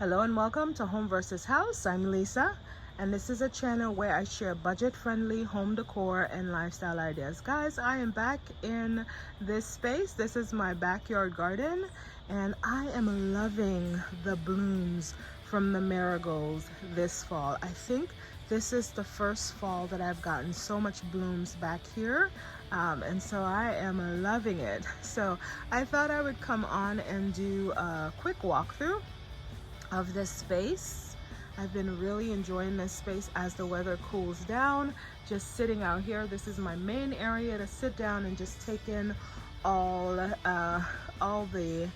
Hello and welcome to Home versus House. I'm Lisa, and this is a channel where I share budget-friendly home decor and lifestyle ideas. Guys, I am back in this space. This is my backyard garden, and I am loving the blooms from the marigolds this fall. I think this is the first fall that I've gotten so much blooms back here, and so I am loving it. So I thought I would come on and do a quick walkthrough of this space. I've been really enjoying this space as the weather cools down. Just sitting out here, this is my main area to sit down and just take in all the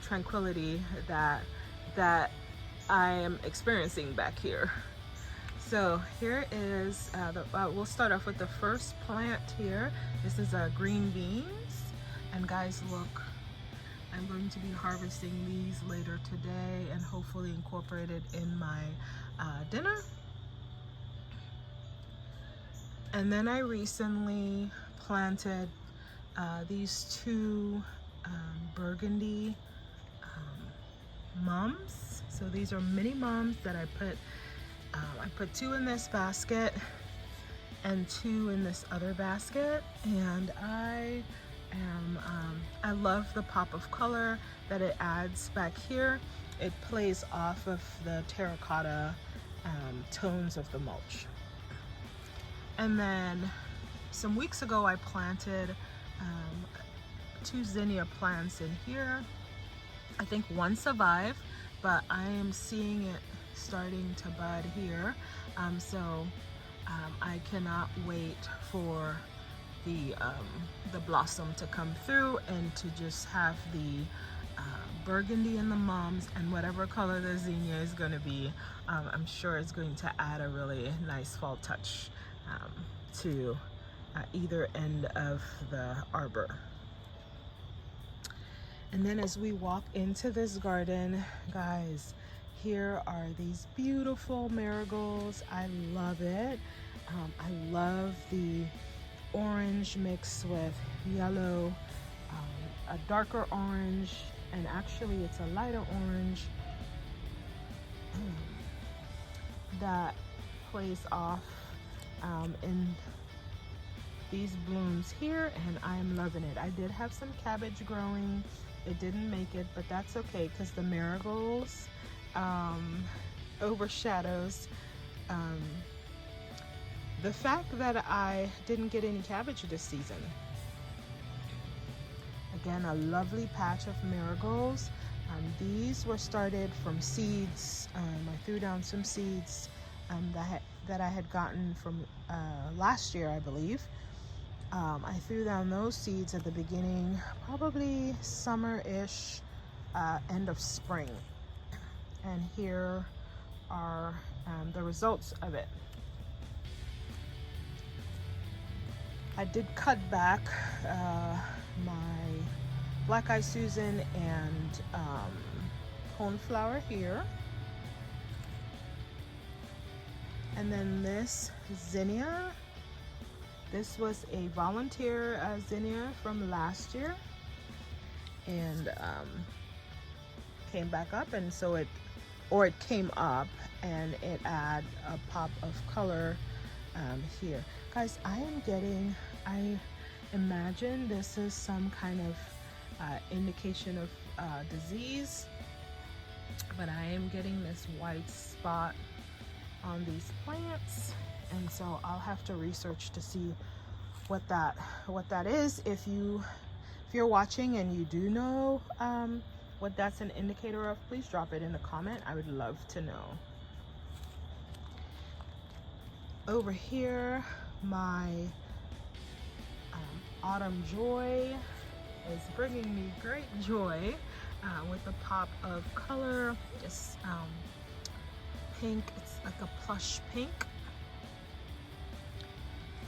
tranquility that I am experiencing back here. So here is we'll start off with the first plant here. This is green beans, and guys, look, I'm going to be harvesting these later today and hopefully incorporate it in my dinner. And then I recently planted these two burgundy mums. So these are mini mums that I put two in this basket and two in this other basket, and I love the pop of color that it adds back here. It plays off of the terracotta tones of the mulch. And then some weeks ago I planted two zinnia plants in here. I think one survived, but I am seeing it starting to bud here. I cannot wait for the blossom to come through and to just have the burgundy in the mums, and whatever color the zinnia is going to be, I'm sure it's going to add a really nice fall touch to either end of the arbor. And then as we walk into this garden, guys, here are these beautiful marigolds. I love it. I love the orange mixed with yellow, a darker orange, and actually it's a lighter orange that plays off in these blooms here, and I'm loving it. I did have some cabbage growing. It didn't make it, but that's okay because the marigolds overshadows the fact that I didn't get any cabbage this season. Again, a lovely patch of marigolds. These were started from seeds. I threw down some seeds that I had gotten from last year, I believe. I threw down those seeds at the beginning, probably summer-ish, end of spring. And here are the results of it. I did cut back my black-eyed Susan and coneflower here. And then this zinnia, this was a volunteer zinnia from last year, and came back up, and so it came up and it add a pop of color here. Guys, I imagine this is some kind of indication of disease, but I am getting this white spot on these plants, and so I'll have to research to see what that is. If you're watching and you do know what that's an indicator of, please drop it in the comment. I would love to know. Over here, my autumn joy is bringing me great joy with the pop of color. Just pink, it's like a plush pink,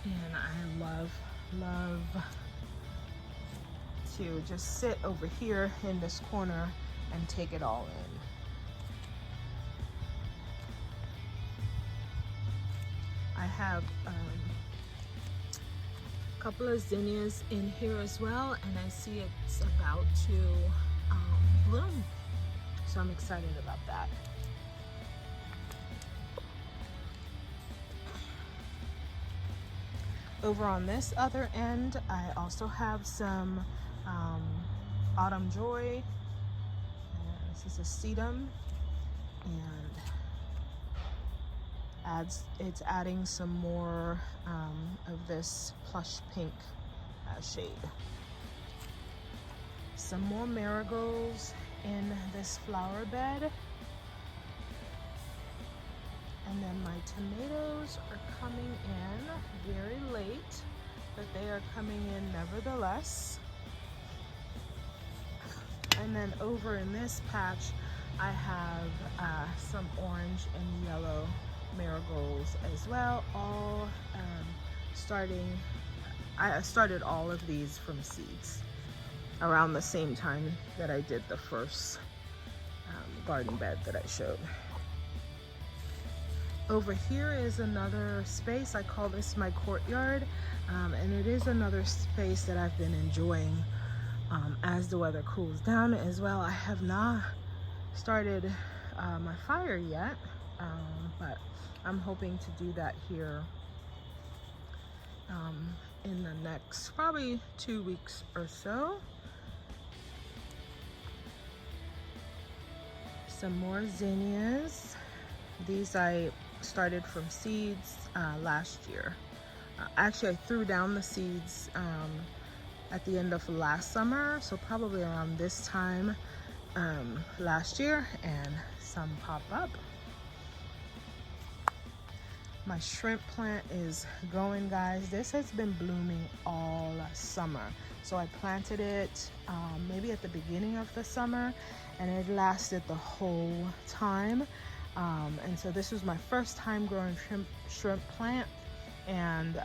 and I love to just sit over here in this corner and take it all in. I have a couple of zinnias in here as well, and I see it's about to bloom. So I'm excited about that. Over on this other end, I also have some autumn joy. This is a sedum, and it's adding some more of this plush pink shade. Some more marigolds in this flower bed. And then my tomatoes are coming in very late, but they are coming in nevertheless. And then over in this patch, I have some orange and yellow marigolds as well, all I started all of these from seeds around the same time that I did the first garden bed that I showed. Over here is another space. I call this my courtyard, and it is another space that I've been enjoying as the weather cools down as well. I have not started my fire yet, but I'm hoping to do that here in the next probably 2 weeks or so. Some more zinnias. These I started from seeds last year. Actually, I threw down the seeds at the end of last summer, so probably around this time last year, and some pop up. My shrimp plant is going, guys. This has been blooming all summer. So I planted it maybe at the beginning of the summer, and it lasted the whole time. And so this was my first time growing shrimp plant, and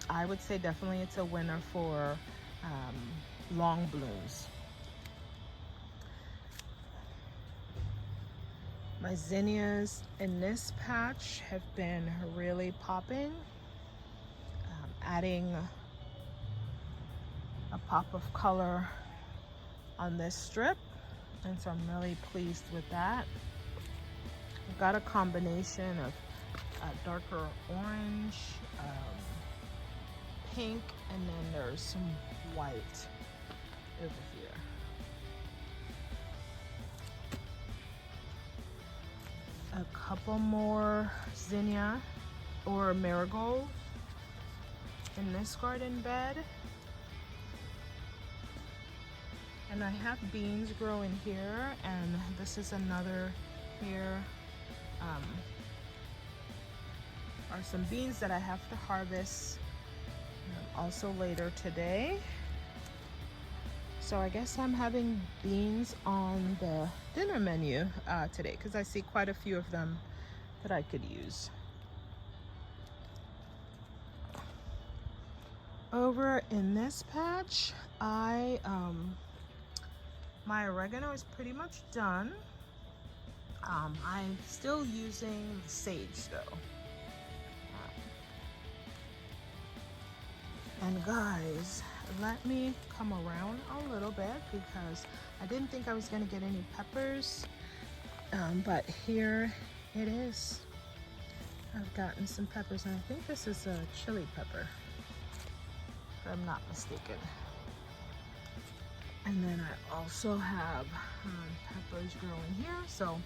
I would say definitely it's a winner for long blooms. My zinnias in this patch have been really popping, adding a pop of color on this strip, and so I'm really pleased with that. I've got a combination of darker orange, pink, and then there's some white over here. A couple more zinnia or marigold in this garden bed. And I have beans growing here, and this is another here. Are some beans that I have to harvest also later today. So I guess I'm having beans on the dinner menu today, because I see quite a few of them that I could use. Over in this patch, my oregano is pretty much done. I'm still using the sage though. And guys, let me come around a little bit, because I didn't think I was going to get any peppers, but here it is. I've gotten some peppers, and I think this is a chili pepper, if I'm not mistaken. And then I also have peppers growing here, so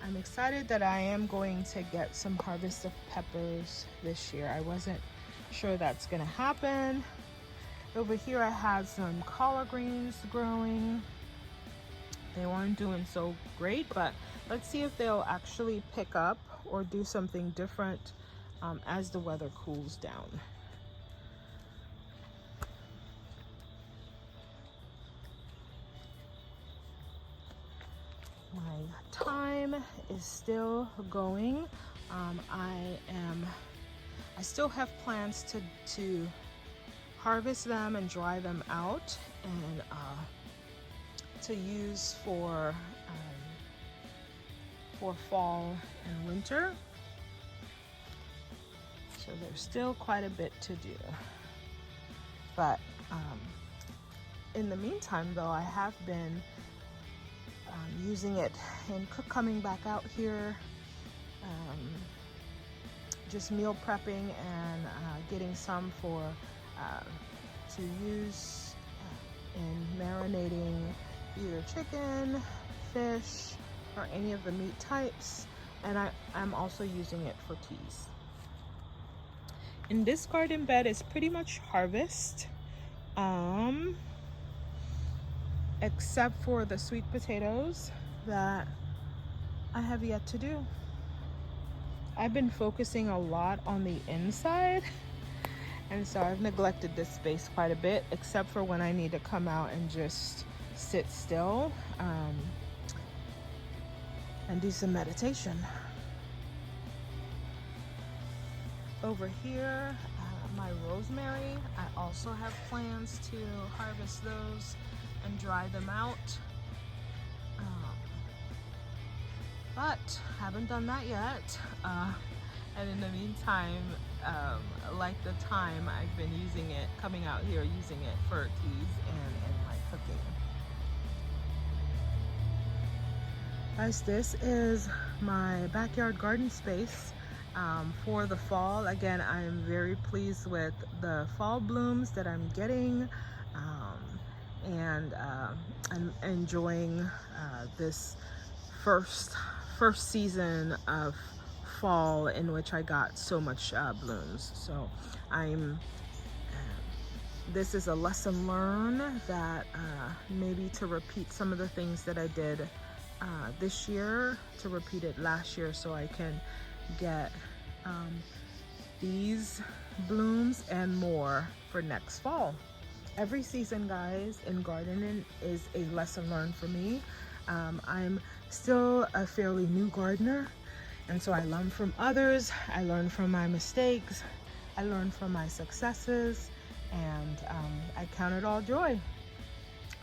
I'm excited that I am going to get some harvest of peppers this year. I wasn't sure that's gonna happen. Over here I had some collard greens growing. They weren't doing so great, but let's see if they'll actually pick up or do something different as the weather cools down. My thyme is still going. I still have plans to harvest them and dry them out, and to use for fall and winter. So there's still quite a bit to do. But in the meantime, though, I have been using it and coming back out here, just meal prepping and getting some for to use in marinating either chicken, fish, or any of the meat types. And I'm also using it for teas. And this garden bed is pretty much harvest, except for the sweet potatoes that I have yet to do. I've been focusing a lot on the inside, and so I've neglected this space quite a bit, except for when I need to come out and just sit still and do some meditation. Over here, my rosemary, I also have plans to harvest those and dry them out, but haven't done that yet. And in the meantime, like the thyme, I've been using it, coming out here using it for teas and like cooking. Guys, this is my backyard garden space for the fall. Again, I am very pleased with the fall blooms that I'm getting, and I'm enjoying this first season of fall in which I got so much blooms. So this is a lesson learned that maybe to repeat some of the things that I did this year, to repeat it last year, so I can get these blooms and more for next fall. Every season, guys, in gardening is a lesson learned for me. I'm still a fairly new gardener, and so I learn from others, I learn from my mistakes, I learn from my successes, and I count it all joy.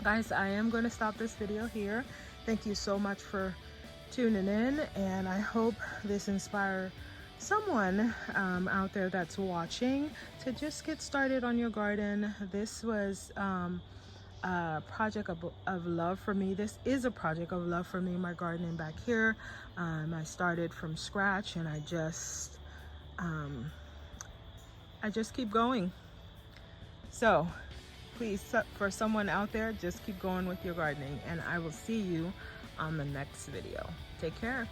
Guys, I am going to stop this video here. Thank you so much for tuning in, and I hope this inspires someone out there that's watching to just get started on your garden. This was a project of love for me. This is a project of love for me, my gardening back here. I started from scratch, and I just keep going. So please, for someone out there, just keep going with your gardening, and I will see you on the next video. Take care.